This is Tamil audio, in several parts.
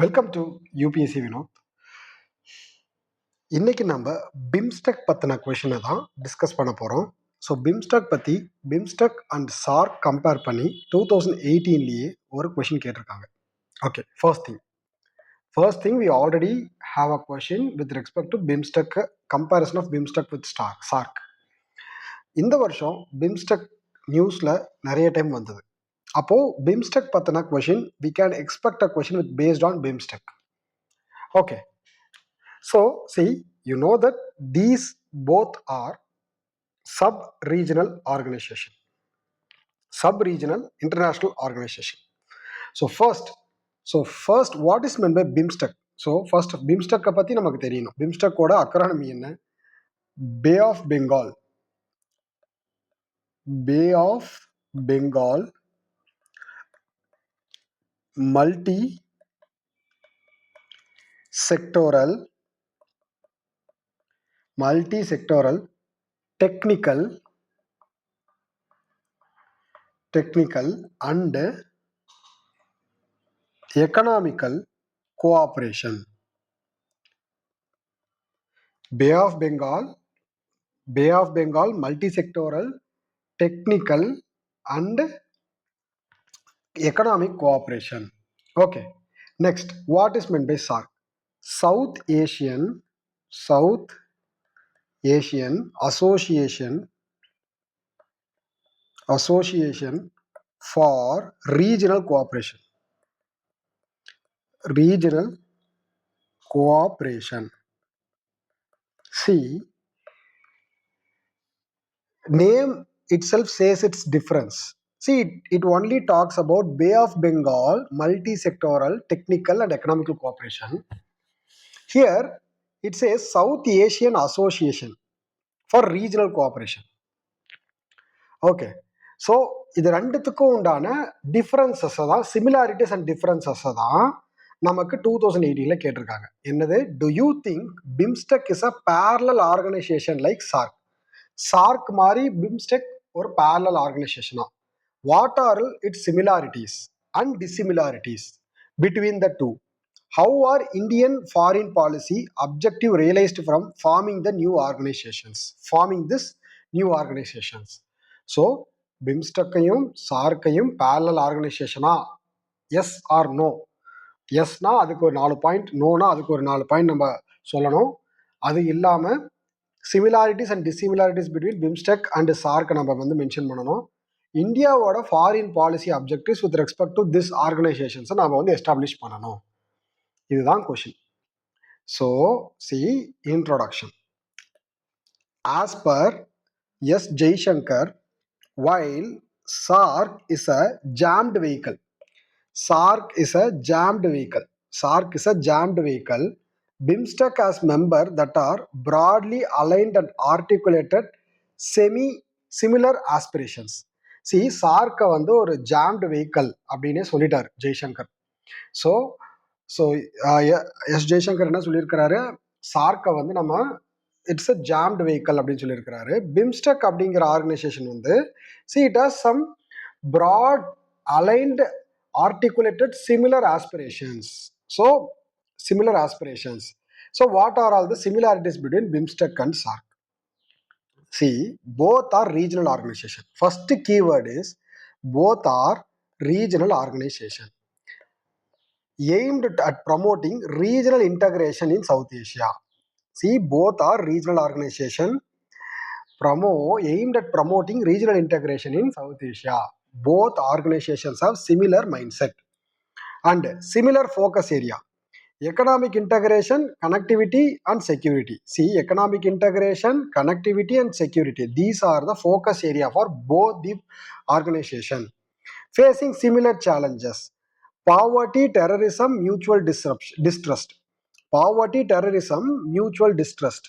Welcome to UPSC Vinod. இன்னைக்கு நம்ம பிம்ஸ்டெக் பற்றின கொஷினை தான் டிஸ்கஸ் பண்ண போகிறோம். ஸோ பிம்ஸ்டெக் பற்றி பிம்ஸ்டெக் அண்ட் சார்க் கம்பேர் பண்ணி 2018 ஒரு கொஷின் கேட்டிருக்காங்க. Okay, first thing we already have a question with respect to BIMSTEC, comparison of BIMSTEC with SAARC. இந்த வருஷம் பிம்ஸ்டெக் நியூஸில் நிறைய டைம் வந்தது. அப்போது பிம்ஸ்டெக் பற்றின question we can expect a question with based on BIMSTEC. Okay. So, see, you know that these both are sub-regional organization, sub-regional international organization. So first, what is meant by BIMSTEC? So first, BIMSTEC பத்தி நமக்கு தெரியணும். BIMSTEC ஓட அக்ரானமி என்ன? Bay of Bengal, Bay of Bengal multi-sectoral technical and economical cooperation. Bay of Bengal multi-sectoral technical and economic cooperation. Okay, next, what is meant by SAARC? South Asian Association for Regional Cooperation. See, name itself says its difference. See, it only talks about Bay of Bengal multi-sectoral technical and economical cooperation. Here it says South Asian Association for Regional Cooperation. Okay, so இது ரெண்டுத்துக்கும் உண்டான டிஃபரன்சஸ் தான், சிமிலாரிட்டிஸ் அண்ட் டிஃபரன்சஸ் தான் நமக்கு 2018 கேட்டிருக்காங்க. என்னது? Do you think BIMSTEC is a parallel organisation like SAARC? SAARC மாதிரி பிம்ஸ்டெக் ஒரு பேரலல் ஆர்கனைசேஷனா? What are its similarities and dissimilarities between the two? How are Indian foreign policy objective realized from forming this new organizations? So, பிம்ஸ்டெக்கையும் சார்க்கையும் parallel ஆர்கனைசேஷனா? Yes or no? எஸ்னா அதுக்கு ஒரு 4 பாயிண்ட், நோனா அதுக்கு ஒரு 4 பாயிண்ட் நம்ம சொல்லணும். அது இல்லாமல் similarities and dissimilarities between BIMSTEC and சார்க்கை நம்ம மென்ஷன் பண்ணணும். இந்தியாவோட foreign policy objectives with respect to this ஆர்கனைசேஷன்ஸை நம்ம எஸ்டாப்ளிஷ் பண்ணணும். இதுதான் question. So C introduction. As per S Jaishankar, while SAARC is a jammed vehicle, BIMSTEC has members that are broadly aligned and articulated similar aspirations. See, SAARC ஒரு jammed vehicle அப்படின்னே சொல்லிட்டார் ஜெய்சங்கர். ஸோ எஸ் ஜெய்சங்கர் என்ன சொல்லியிருக்கிறாரு? சார்க்கை நம்ம இட்ஸ் அ ஜாம்டு வெஹிக்கல் அப்படின்னு சொல்லியிருக்கிறாரு. பிம்ஸ்டெக் அப்படிங்கிற organisation see, it has some broad aligned articulated similar aspirations. So what are all the similarities between BIMSTEC and SAARC? See, both are regional organization. First keyword is both are regional organization aimed at promoting regional integration in South Asia. See, both are regional organization aimed at promoting regional integration in South Asia. Both organizations have similar mindset and similar focus area. Economic integration, connectivity and security. See, economic integration, connectivity and security. These are the focus area for both the organization. Facing similar challenges. Poverty, terrorism, mutual distrust.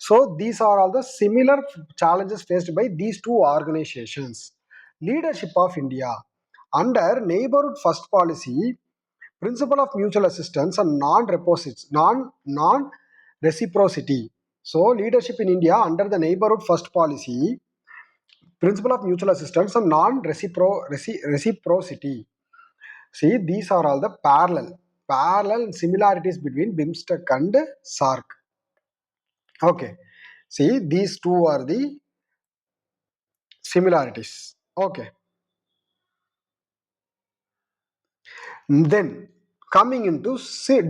So these are all the similar challenges faced by these two organizations. Leadership of India. Under Neighborhood First Policy, principle of mutual assistance and non-reciprocity. So leadership in India under the Neighborhood First Policy, principle of mutual assistance and non-reciprocity. See, these are all the parallel similarities between BIMSTEC and SAARC. Okay, see, these two are the similarities. Okay, then coming into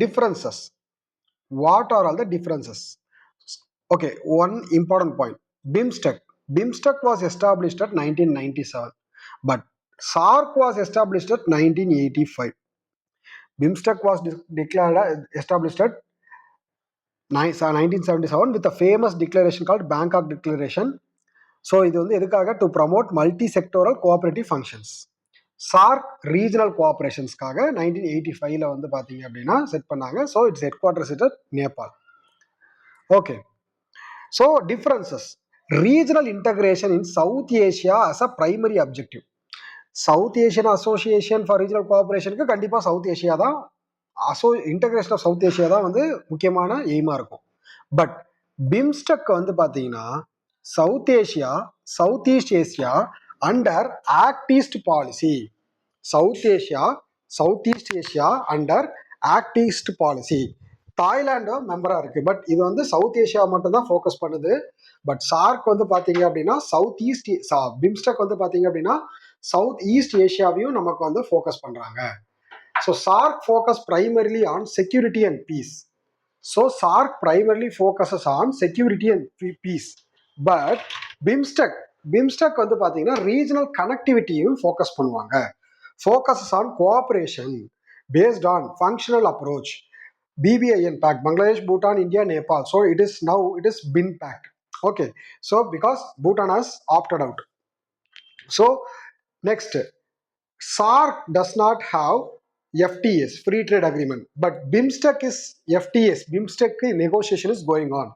differences. What are all the differences? Okay, one important point. BIMSTEC. BIMSTEC was established at 1997, but SAARC was established at 1985. BIMSTEC was established at 1977 with a famous declaration called Bangkok Declaration. So இது வந்து எதுக்காக? To promote multi sectoral cooperative functions. SAARC regional கோஆபரேஷன்ஸ்க்காக 1985 வந்து பார்த்தீங்க அப்படின்னா செட் பண்ணாங்க. So its headquarters it Nepal. Okay, so differences. Regional integration in South Asia as a primary objective. South Asian association for regional கோஆபரேஷனுக்கு கண்டிப்பாக சவுத் ஏஷியா தான், இன்டகிரேஷன் ஆஃப் சவுத் ஏஷியா தான் வந்து முக்கியமான எய்மாக இருக்கும். பட் பிம்ஸ்டெக் வந்து பார்த்தீங்கன்னா South Asia, South east Asia under act east policy. South Asia, South east Asia under act east policy. Thailand மெம்பரா இருக்கு, பட் இது வந்து சவுத் ஏஷியா மட்டும் தான் ஃபோக்கஸ் பண்ணுது. பட் சார்க் வந்து பாத்தீங்க அப்படின்னா சவுத் ஈஸ்ட், பிம்ஸ்டெக் வந்து பாத்தீங்க அப்படின்னா சவுத் ஈஸ்ட் ஏஷியாவையும் நமக்கு வந்து ஃபோக்கஸ் பண்றாங்க. So SAARC focus primarily on security and peace. So SAARC primarily focuses on security and peace. But BIMSTEC வந்து பாத்தீங்கன்னா ரீஜனல் கனெக்டிவிட்டியும் ஃபோக்கஸ் பண்ணுவாங்க. Focuses on cooperation based on functional approach. BBIN pact, Bangladesh, Bhutan, India, Nepal. So it is BIN pact. Okay, so because Bhutan has opted out. So next, SAARC does not have FTAs, free trade agreement, but BIMSTEC is FTAs. BIMSTEC negotiation is going on.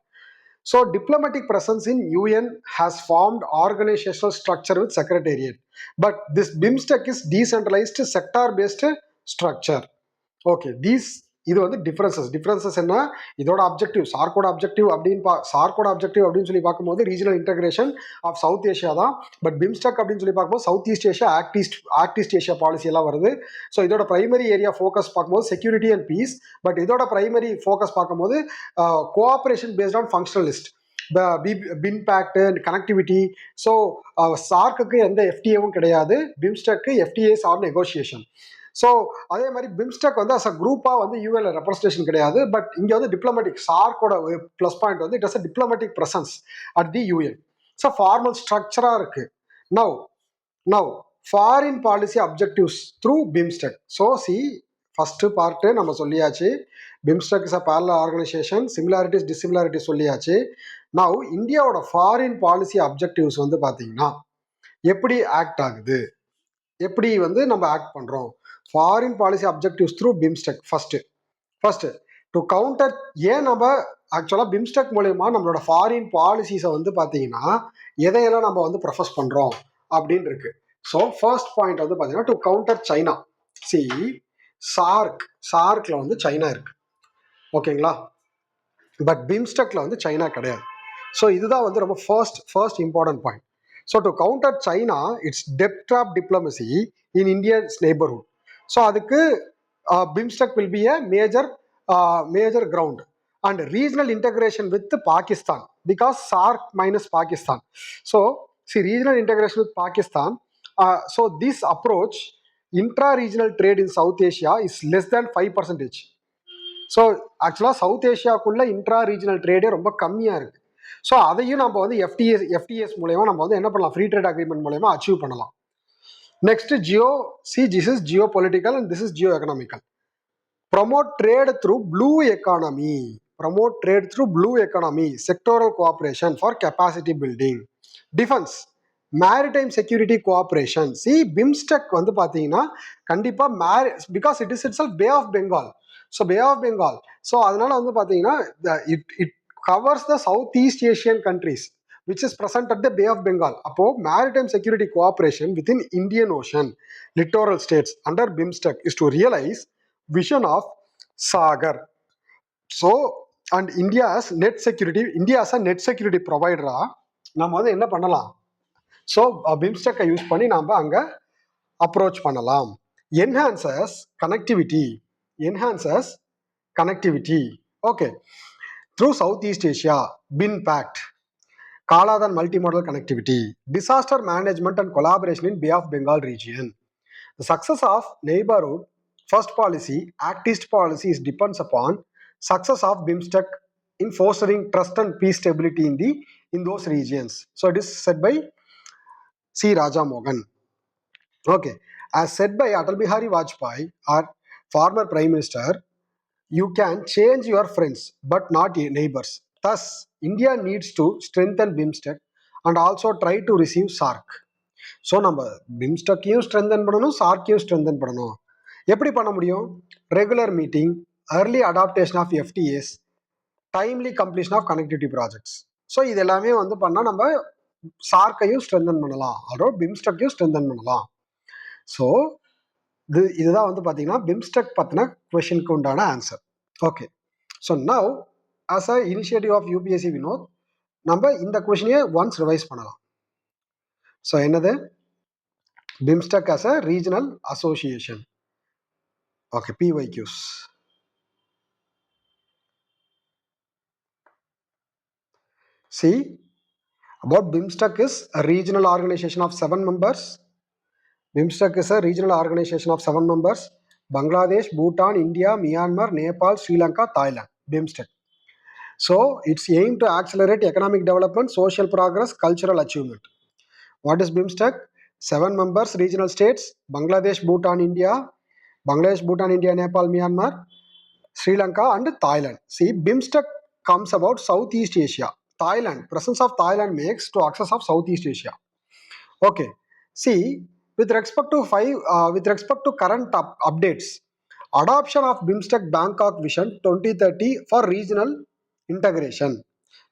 So diplomatic presence in UN has formed organizational structure with secretariat, but this BIMSTEC is decentralized sector based structure. Okay, இது வந்து டிஃபரன்சஸ் என்ன? இதோட அப்ஜெக்டிவ், சார்க்கோட அப்ஜெக்டிவ் அப்படின்னு சொல்லி பார்க்கும்போது regional integration of South Asia தான். பட் பிம்ஸ்டெக் அப்படின்னு சொல்லி பார்க்கும்போது South east Asia, act east Asia policy எல்லாம் வருது. ஸோ இதோட பிரைமரி ஏரியா ஃபோக்கஸ் பார்க்கும்போது செக்யூரிட்டி அண்ட் பீஸ். பட் இதோட பிரைமரி ஃபோக்கஸ் பார்க்கும்போது cooperation based on functionalist, pin pact and connectivity. So சார்க்குக்கு எந்த எஃப்டிஏவும் கிடையாது, பிம்ஸ்டெக்கு எஃப்டிஏஸ் ஆர் நெகோசியேஷன். ஸோ அதே மாதிரி பிம்ஸ்டெக் வந்து அஸ் அ குரூப்பாக வந்து யூஎன்ல ரெப்ரஸன்டேஷன் கிடையாது. பட் இங்கே வந்து டிப்ளமேட்டிக், சார்க்கோட ப்ளஸ் பாயிண்ட் வந்து it is a diplomatic presence at the UN. So formal ஸ்ட்ரக்சராக இருக்கு. Now foreign policy objectives through BIMSTEC. So first part நம்ம சொல்லியாச்சு, BIMSTEC is a parallel organisation, similarities dissimilarities சொல்லியாச்சு. நவ் இந்தியாவோட ஃபாரின் பாலிசி அப்ஜெக்டிவ்ஸ் வந்து பார்த்தீங்கன்னா எப்படி ஆக்ட் ஆகுது, எப்படி வந்து நம்ம ஆக்ட் பண்றோம். Foreign policy objectives through BIMSTEC. First to counter, ஏன் நம்ம ஆக்சுவலாக பிம்ஸ்டெக் மூலயமா நம்மளோட ஃபாரின் பாலிசிஸை வந்து பார்த்தீங்கன்னா எதையெல்லாம் நம்ம வந்து ப்ரொஃபஸ் பண்றோம் அப்படின்னு இருக்கு. ஸோ ஃபர்ஸ்ட் பாயிண்ட் வந்து பார்த்தீங்கன்னா டு கவுண்டர் சைனா. சார்க்ல வந்து சைனா இருக்கு, ஓகேங்களா? பட் பிம்ஸ்டெக்ல வந்து சைனா கிடையாது. ஸோ இதுதான் வந்து ரொம்ப first important point. So to counter China, its டெப்த் trap diplomacy in Indians neighbourhood. So அதுக்கு BIMSTEC will be a major ground and regional integration with Pakistan, because SAARC minus Pakistan. So regional integration with Pakistan. So this approach intra-regional trade in South Asia is less than 5%. So ஆக்சுவலாக சவுத் ஏஷியாவுக்குள்ள இன்ட்ரா ரீஜனல் ட்ரேடே ரொம்ப கம்மியாக இருக்குது. ஸோ அதையும் நம்ம வந்து எஃப்டிஎஸ் மூலயமா நம்ம வந்து என்ன பண்ணலாம், ஃப்ரீ ட்ரேட் அக்ரிமெண்ட் மூலயமா அச்சீவ் பண்ணலாம். Next this is geopolitical and this is geo-economical. Promote trade through blue economy, sectoral cooperation for capacity building. Defense, maritime security cooperation. BIMSTEC வந்து பார்த்தீங்கன்னா கண்டிப்பாக because it is itself Bay of Bengal. So bay of Bengal. So அதனால வந்து பார்த்தீங்கன்னா it covers the south east Asian countries which is present at the Bay of Bengal. அப்போ maritime security cooperation within Indian Ocean littoral states under BIMSTEC is to realize vision of Sagar. So and India as net security provider நம்ம வந்து என்ன பண்ணலாம், ஸோ பிம்ஸ்டெக்கை யூஸ் பண்ணி நாம் அங்கே அப்ரோச் பண்ணலாம். Enhances connectivity. enhances connectivity. Okay. Through Southeast Asia, BIN Pact, Kaladan multimodal connectivity, disaster management and collaboration in Bay of Bengal region. The success of neighborhood first policy, Act-East policies depends upon success of BIMSTEC in fostering trust and peace stability in those regions. So it is said by C. Raja Mohan. Okay, as said by Atal Bihari Vajpayee, our former Prime Minister, you can change your friends but not your neighbors. Thus, India needs to strengthen BIMSTEC and also try to receive SARC. So நம்ம பிம்ஸ்டக்கையும் ஸ்ட்ரென்தன் பண்ணணும், சார்க்கையும் ஸ்ட்ரென்தன் பண்ணணும். எப்படி பண்ண முடியும்? Regular meeting, early adaptation of FTAs, timely completion of connectivity projects. So இது எல்லாமே வந்து பண்ணால் நம்ம சார்க்கையும் ஸ்ட்ரென்தன் பண்ணலாம், அதோட பிம்ஸ்டக்கையும் ஸ்ட்ரென்தன் பண்ணலாம். ஸோ இதுதான் வந்து பார்த்தீங்கன்னா பிம்ஸ்டெக் பற்றின கொஷனுக்கு உண்டான answer. Okay, so now as a initiative of UPSC Vinod நம்ம இந்த கொஷனையே ஒன்ஸ் ரிவைஸ் பண்ணலாம். ஸோ என்னது? BIMSTEC as a regional association. Okay, PYQs. See, about BIMSTEC is a regional organization of 7 members. BIMSTEC is a regional organization of 7 members. Bangladesh, Bhutan, India, Myanmar, Nepal, Sri Lanka, Thailand. BIMSTEC. So, it's aimed to accelerate economic development, social progress, cultural achievement. What is BIMSTEC? 7 members, regional states, Bangladesh, Bhutan, India, Nepal, Myanmar, Sri Lanka and Thailand. See, BIMSTEC comes about Southeast Asia. Thailand, presence of Thailand makes to access of Southeast Asia. Okay. See, with respect to current updates, adoption of BIMSTEC Bangkok Vision 2030 for regional integration.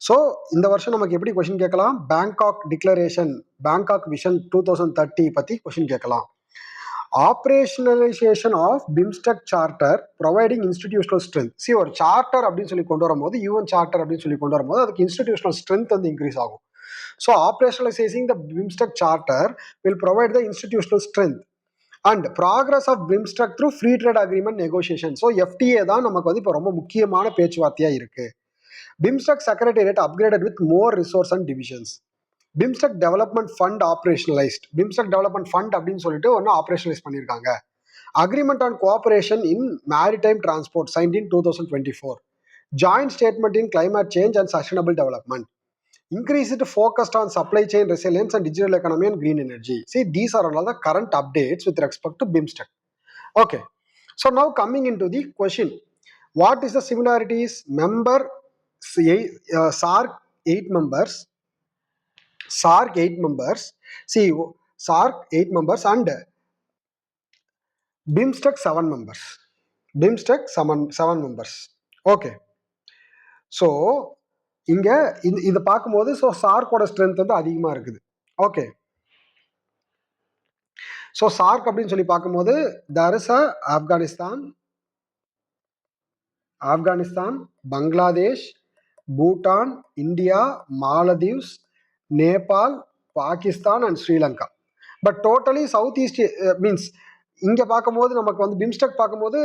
So இந்த வருஷம் நமக்கு எப்படி கொஷின் கேட்கலாம்? பேங்காக் டிக்ளரேஷன், பேங்காக் விஷன் 2030 பற்றி கொஷின் கேட்கலாம். Operationalisation of BIMSTEC charter providing institutional strength. C, ஒரு சார்ட்டர் அப்படின்னு சொல்லி கொண்டு வரும்போது, யூஎன் சார்ட்டர் அப்படின்னு சொல்லி கொண்டு வரும்போது அதுக்கு இன்ஸ்டிடியூஷனல் ஸ்ட்ரென்த் வந்து இன்க்ரீஸ் ஆகும். So operationalising the BIMSTEC charter will provide the institutional strength and progress of BIMSTEC through free trade agreement negotiation. So FTA தான் நமக்கு வந்து இப்போ ரொம்ப முக்கியமான பேச்சுவார்த்தையாக இருக்குது. BIMSTEC Secretariat upgraded with more resource and divisions. BIMSTEC Development Fund operationalized. BIMSTEC Development Fund அப்படின்னு சொல்லிட்டு ஒன்று ஆப்ரேஷனலைஸ் பண்ணியிருக்காங்க. Agreement on cooperation in maritime transport signed in 2024. Joint statement in climate change and sustainable development. Increased focused on supply chain resilience and digital economy and green energy. See, these are all the current updates with respect to BIMSTEC. Okay, so now coming into the question, what is the similarities? Member SARC 8 members. SARC 8 members. See, SARC 8 members and BIMSTEC 7 members. BIMSTEC 7 members. Okay. So இங்கே இதை பார்க்கும்போது ஸோ சார்க்கோட ஸ்ட்ரென்த் வந்து அதிகமாக இருக்குது. ஓகே, ஸோ சார்க் அப்படின்னு சொல்லி பார்க்கும்போது there is Afghanistan, Bangladesh, Bhutan, India, Maldives, Nepal, Pakistan and Sri Lanka. But totally south east means இங்கே பார்க்கும்போது நமக்கு வந்து BIMSTEC பார்க்கும்போது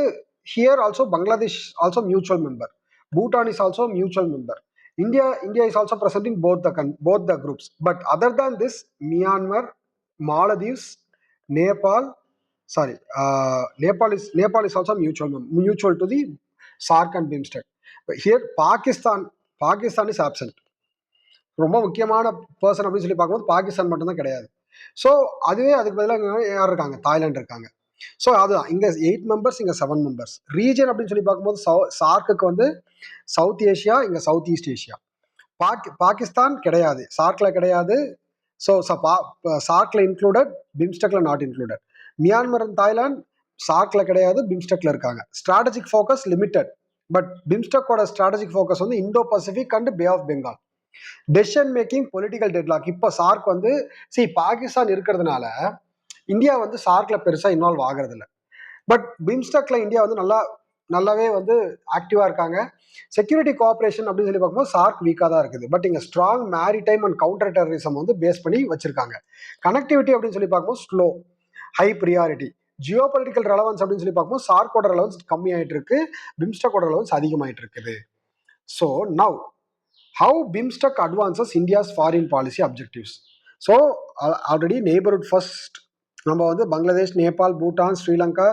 here also Bangladesh also mutual member, Bhutan is also mutual member. India is also present in both the groups. But other than this, Myanmar, Maldives, Nepal is also mutual to the SARC and BIMSTEC. But here Pakistan is absent. ரொம்ப முக்கியமான பர்சன் அப்படின்னு சொல்லி பார்க்கும்போது பாகிஸ்தான் மட்டும்தான் கிடையாது. ஸோ அதுக்கு பதிலாக யார் இருக்காங்க? தாய்லாந்து இருக்காங்க. ஸோ அதுதான் இங்கே 8 members, இங்கே 7 members. ரீஜன் அப்படின்னு சொல்லி பார்க்கும்போது சார்க்கு வந்து சவுத் ஏஷியா, இங்கே சவுத் ஈஸ்ட் ஏஷியா. பாகிஸ்தான் கிடையாது, சார்க்கில் கிடையாது. ஸோ சார்க்கில் இன்க்ளூடட், BIMSTECல not included. Myanmar and Thailand சார்க்கில் கிடையாது, BIMSTECல இருக்காங்க. Strategic focus limited. பட் BIMSTECோட ஸ்ட்ராட்டஜிக் ஃபோக்கஸ் வந்து Indo Pacific and bay of Bengal. Decision making, political deadlock. இப்போ சார்க் வந்து பாகிஸ்தான் இருக்கிறதுனால இந்தியா வந்து சார்க்ல பெருசாக இன்வால்வ் ஆகிறது இல்லை. பட் BIMSTECல இந்தியா வந்து நல்லாவே வந்து ஆக்டிவாக இருக்காங்க. செக்யூரிட்டி கோஆப்ரேஷன் அப்படின்னு சொல்லி பார்க்கும்போது சார்க் வீக்காக தான் இருக்குது. பட் இங்கே strong maritime and counter terrorism வந்து பேஸ் பண்ணி வச்சிருக்காங்க. கனெக்டிவிட்டி அப்படின்னு சொல்லி பார்க்கும்போது slow, high priority. Geopolitical relevance அப்படின்னு சொல்லி பார்க்கும்போது சார்க்கோட ரெலவன்ஸ் கம்மியாயிட்டு இருக்கு, பிம்ஸ்டெக்கோட ரெலவன்ஸ் அதிகமாயிட்டு இருக்குது. So now how BIMSTEC advances India's foreign policy objectives. So already neighbourhood first நம்ம வந்து பங்களாதேஷ், நேபாள், பூட்டான், ஸ்ரீலங்கா,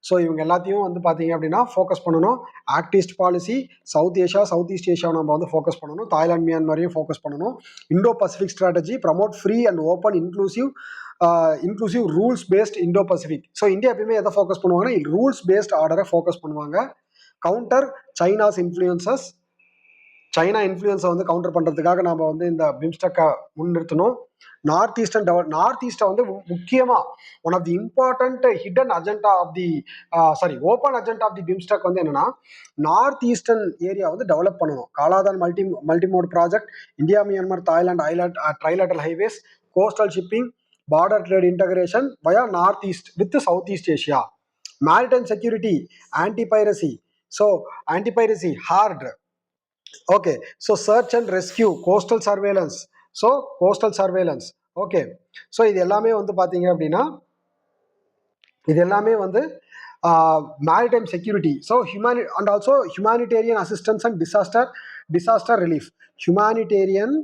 ஸோ இவங்க எல்லாத்தையும் வந்து பார்த்தீங்க அப்படின்னா ஃபோக்கஸ் பண்ணணும். Act east policy, South Asia, South east Asia நம்ம வந்து ஃபோக்கஸ் பண்ணணும். தாய்லாந்து, மியான்மரையும் ஃபோக்கஸ் பண்ணணும். Indo Pacific strategy, promote free and open inclusive rules paste Indo Pacific. So India எப்பயுமே எதை ஃபோக்கஸ் பண்ணுவாங்கன்னா ரூல்ஸ் பேஸ்ட் ஆர்டரை ஃபோக்கஸ் பண்ணுவாங்க. கவுண்டர் சைனாஸ் இன்ஃப்ளூயன்சஸ், சைனா இன்ஃப்ளூயன்ஸை வந்து கவுண்டர் பண்ணுறதுக்காக நம்ம வந்து இந்த பிம்ஸ்டெக்கை முன்னிறுத்தணும். நார்த் ஈஸ்ட்டை வந்து முக்கியமாக one of the important hidden agenda of the open agenda of the BIMSTEC வந்து என்னன்னா நார்த் ஈஸ்டர்ன் ஏரியா வந்து டெவலப் பண்ணணும். Kaladan multimode project, India, Myanmar, Thailand trilateral highways, coastal shipping, border trade integration via north east with south east Asia, maritime security, anti piracy, hard. Okay, so search and rescue, coastal surveillance. Okay, so இது எல்லாமே வந்து பார்த்தீங்க அப்படின்னா இது எல்லாமே வந்து maritime security. So and also humanitarian assistance and disaster relief, humanitarian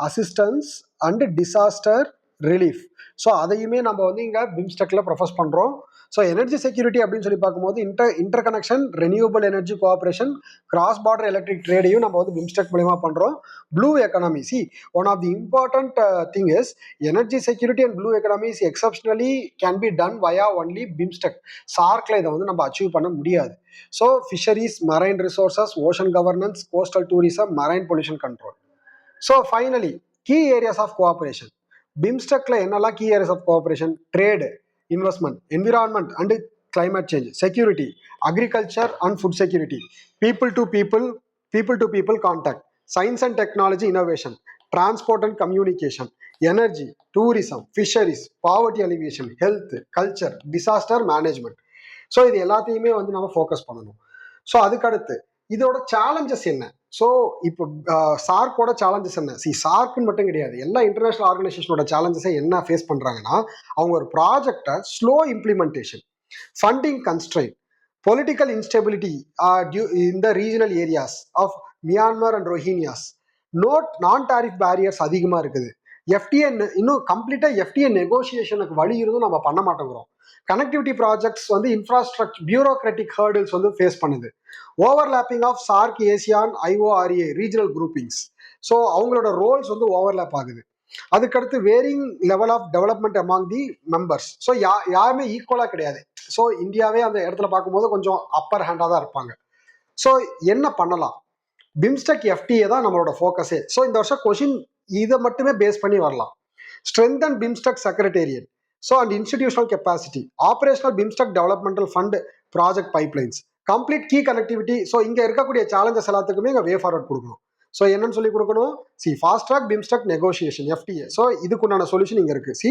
assistance and disaster relief. So அதையுமே நம்ம வந்து இங்கே பிம்ஸ்டெக்ல ப்ரொஃபஸ் பண்ணுறோம். ஸோ எனர்ஜி செக்யூரிட்டி அப்படின்னு சொல்லி பார்க்கும்போது inter connection, renewable energy cooperation, cross border electric ட்ரேடையும் நம்ம வந்து பிம்ஸ்டெக் மூலமா பண்ணுறோம். Blue economy, one of the important thing is energy security and blue economy is exceptionally can be done via only BIMSTEC. சார்க்ல இதை வந்து நம்ம அச்சீவ் பண்ண முடியாது. So fisheries, marine resources, ocean governance, coastal tourism, marine pollution control. So finally key areas of cooperation. பிம்ஸ்டெக்ல என்னெல்லாம் key areas of cooperation? Trade, investment, environment and climate change, security, agriculture and food security, people to people contact, science and technology innovation, transport and communication, energy, tourism, fisheries, poverty alleviation, health, culture, disaster management. So இது எல்லாத்தையுமே வந்து நம்ம ஃபோக்கஸ் பண்ணணும். ஸோ அதுக்கடுத்து இதோட சேலஞ்சஸ் என்ன? ஸோ இப்போ சார்க்கோட சேலஞ்சஸ் என்ன? சார்க்குன்னு மட்டும் கிடையாது, எல்லா இன்டர்நேஷனல் ஆர்கனைசேஷனோட சேலஞ்சஸை என்ன ஃபேஸ் பண்ணுறாங்கன்னா, அவங்க ஒரு ப்ராஜெக்டை slow implementation, funding constraint, political instability in the regional areas of Myanmar and Rohingyas, non-tariff barriers அதிகமாக இருக்குது. FTA இன்னும் கம்ப்ளீட்டாக FTA நெகோசியேஷனுக்கு வழி இருந்தும் நம்ம பண்ண மாட்டேங்கிறோம். கனெக்டிவிட்டி ப்ராஜெக்ட்ஸ் வந்து இன்ஃப்ராஸ்ட்ரக்சர் பியூரோக்ராட்டிக் ஹர்டில்ஸ் வந்து ஃபேஸ் பண்ணுது. Overlapping of SAARC, ASEAN, IORA regional groupings, so அவங்களோட ரோல்ஸ் வந்து ஓவர்லேப் ஆகுது. அதுக்கடுத்து varying level of development among the members. So யாருமே ஈக்குவலாக கிடையாது. ஸோ இந்தியாவே அந்த இடத்துல பார்க்கும்போது கொஞ்சம் அப்பர் ஹேண்டாக தான் இருப்பாங்க. ஸோ என்ன பண்ணலாம்? பிம்ஸ்டெக் FTA தான் நம்மளோட ஃபோக்கஸே. ஸோ இந்த வருஷம் கொஷின் இதை மட்டுமே பேஸ் பண்ணி வரலாம். Strengthen BIMSTEC secretariat, so and institutional capacity, operational BIMSTEC developmental fund project pipelines, complete key connectivity. So இங்கே இருக்கக்கூடிய சேலஞ்சஸ் எல்லாத்துக்குமே இங்கே வே ஃபார்வர்ட் கொடுக்கணும். ஸோ என்னன்னு சொல்லி கொடுக்கணும்? Fast track BIMSTEC negotiation FTA. So இதுக்குண்டான சொல்யூஷன் இங்கே இருக்குது.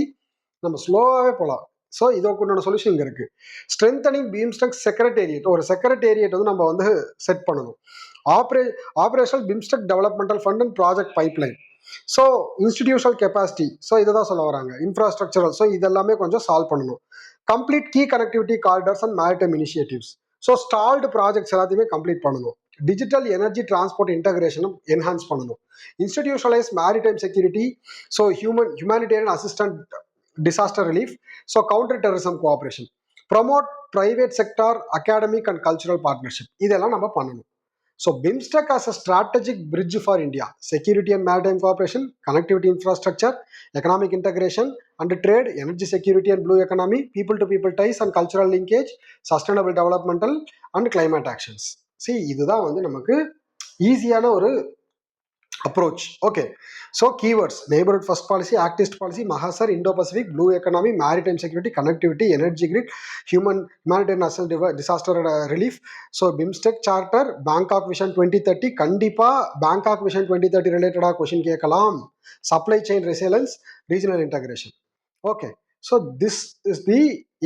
நம்ம ஸ்லோவாகவே போகலாம். ஸோ இதுக்குண்டான சொல்யூஷன் இங்கே இருக்குது. ஸ்ட்ரென்தனிங் பிம்ஸ்டெக் செக்ரட்டேரியட், ஒரு செக்ரட்டேரியட் வந்து நம்ம வந்து செட் பண்ணணும். Operational BIMSTEC developmental fund and project pipeline. So institutional capacity, so இதை தான் சொல்ல வராங்க. இன்ஃப்ராஸ்ட்ரக்சரல், ஸோ இதெல்லாமே கொஞ்சம் சால்வ் பண்ணணும். Complete key connectivity corridors and maritime initiatives. So stalled projects எல்லாத்தையுமே கம்ப்ளீட் பண்ணணும். டிஜிட்டல் எனர்ஜி டிரான்ஸ்போர்ட் இன்டகிரேஷனும் என்ஹான்ஸ் பண்ணணும். Institutionalise maritime security, so humanitarian assistant, disaster relief, so counter terrorism cooperation, promote private sector, academic and cultural partnership, இதெல்லாம் நம்ம பண்ணணும். So BIMSTEC as a strategic bridge for India, security and maritime cooperation, connectivity infrastructure, economic integration and trade, energy security and blue economy, people to people ties and cultural linkage, sustainable developmental and climate actions. இதுதான் வந்து நமக்கு ஈஸியான ஒரு approach. Okay, so keywords: neighborhood first policy, act east policy, Mahasar, Indo-Pacific, blue economy, maritime security, connectivity, energy grid, humanitarian disaster relief. So BIMSTEC charter, Bangkok Vision 2030, கண்டிப்பா Bangkok Vision 2030 related question கேட்கலாம். Supply chain resilience, regional integration. Okay, so this is the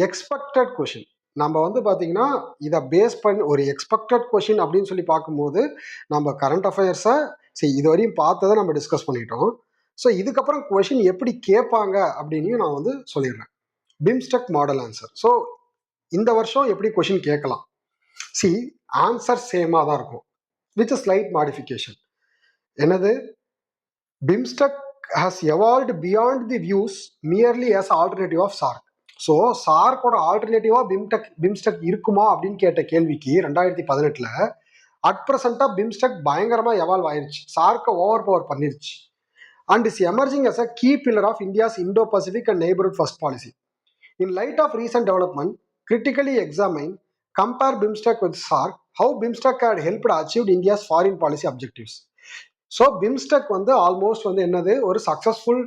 expected question. நம்ம வந்து பார்த்தீங்கன்னா இதை பேஸ் பண்ணி ஒரு எக்ஸ்பெக்டட் கொஷின் அப்படின்னு சொல்லி பார்க்கும்போது நம்ம கரண்ட் அஃபேர்ஸை இது வரையும் பார்த்ததை நம்ம டிஸ்கஸ் பண்ணிட்டோம். ஸோ இதுக்கப்புறம் கொஷின் எப்படி கேட்பாங்க அப்படின்னு நான் வந்து சொல்லிடுறேன். BIMSTEC model answer. ஸோ இந்த வருஷம் எப்படி கொஷின் கேட்கலாம்? சி ஆன்சர் சேமாக தான் இருக்கும் வித் ஸ்லைட் மாடிஃபிகேஷன். என்னது? BIMSTEC has evolved beyond the views merely as alternative of SAARC. So சார்க்கோட ஆல்டர்னேட்டிவா பிம்ஸ்டெக் இருக்குமா அப்படின்னு கேட்ட கேள்விக்கு 2018 அட் ப்ரெசென்ட்டாக பிம்ஸ்டெக் பயங்கரமாக எவால்வ் ஆயிருச்சு, சார்க்கை ஓவர் பவர் பண்ணிருச்சு. and is emerging as a key pillar of India's Indo-Pacific and neighborhood first policy. In light of recent development, critically examine, compare BIMSTEC with SARC, how BIMSTEC had helped achieve India's foreign policy objectives. So BIMSTEC வந்து ஆல்மோஸ்ட் வந்து என்னது ஒரு சக்ஸஸ்ஃபுல்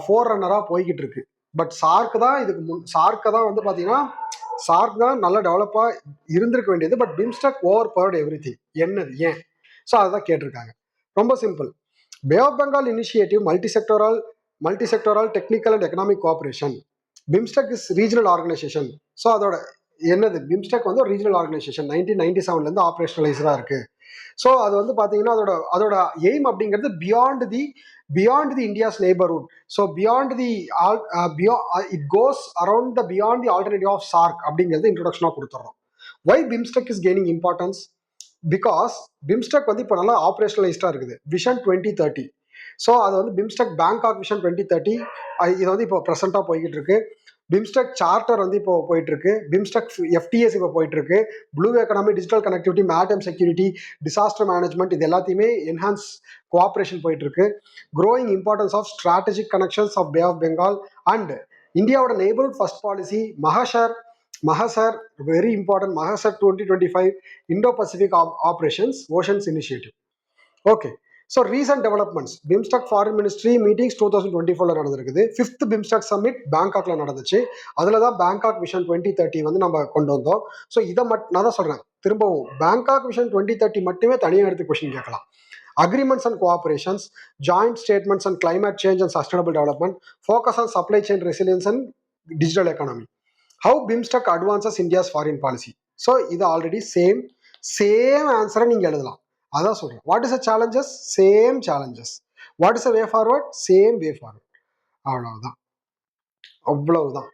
ஃபோர் ரன்னராக போய்கிட்டு இருக்கு. பட் சார்க் தான் இதுக்கு சார்க்கை தான் வந்து பார்த்தீங்கன்னா சார்க் தான் நல்ல டெவலப்பாக இருந்திருக்க வேண்டியது. But BIMSTEC over powered every thing. என்னது ஏன்? ஸோ அதுதான் கேட்டிருக்காங்க. ரொம்ப simple. Bay of Bengal Initiative multi-sectoral technical and economic cooperation. BIMSTEC is regional organization. So அதோட என்னது BIMSTEC வந்து ஒரு ரீஜனல் ஆர்கனைசேஷன் 1997 ஆப்ரேஷனலைஸ்டாக இருக்கு. ஸோ அது வந்து பார்த்தீங்கன்னா அதோட எய்ம் அப்படிங்கிறது beyond the India's neighbourhood. So it goes around the beyond the alternative of SAARC அப்படிங்கிறது இன்ட்ரோடக்ஷனாக கொடுத்துட்றோம். Why BIMSTEC is gaining importance? Because BIMSTEC வந்து இப்போ நல்லா ஆப்ரேஷனலைஸ்டாக இருக்குது. விஷன் 2030. ஸோ அது வந்து பிம்ஸ்டெக் பேங்காக் விஷன் 2030 இது வந்து இப்போ ப்ரெசென்ட்டாக போய்கிட்டு இருக்கு. பிம்ஸ்டெக் சார்ட்டர் வந்து இப்போ போயிட்டு இருக்கு. பிம்ஸ்டெக் FTAs இப்போ போயிட்டு இருக்கு. Blue economy, digital connectivity, maritime security, disaster management, இது எல்லாத்தையுமே என்ஹான்ஸ் கோஆப்ரேஷன் போயிட்டு இருக்கு. Growing importance of strategic connections of bay of Bengal and இந்தியாவோட neighbourhood first policy Mahasar, very important, Mahasar 2025 Indo-Pacific Operations Oceans Initiative. Okay. So recent developments, BIMSTEC Foreign Ministry meetings 2024 நடந்திருக்குது. 5th BIMSTEC Summit பேங்காக்ல நடந்துச்சு. அதில் தான் பேங்காக் விஷன் 2030 வந்து நம்ம கொண்டு வந்தோம். ஸோ இதை நான் தான் சொல்கிறேன் திரும்பவும், பேங்காக் விஷன் 2030 மட்டுமே தனியாக எடுத்து கொஸ்டின் கேட்கலாம். Agreements and cooperations, joint statements on climate change and sustainable development, focus on supply chain resilience and digital economy. How BIMSTEC advances India's foreign policy. So இது ஆல்ரெடி சேம் ஆன்சரை நீங்கள் எழுதலாம். அதான் சொல்கிறேன். What is the challenges? Same challenges. What is the way forward? Same way forward. அவ்வளவுதான்.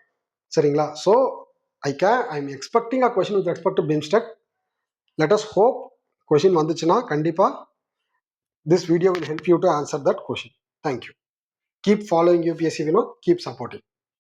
சரிங்களா? So I am expecting a question with respect to BIMSTEC. Let us hope question வந்துச்சுன்னா கண்டிப்பாக this video will help you to answer that question. Thank you. Keep following UPSC Vinod. Keep supporting.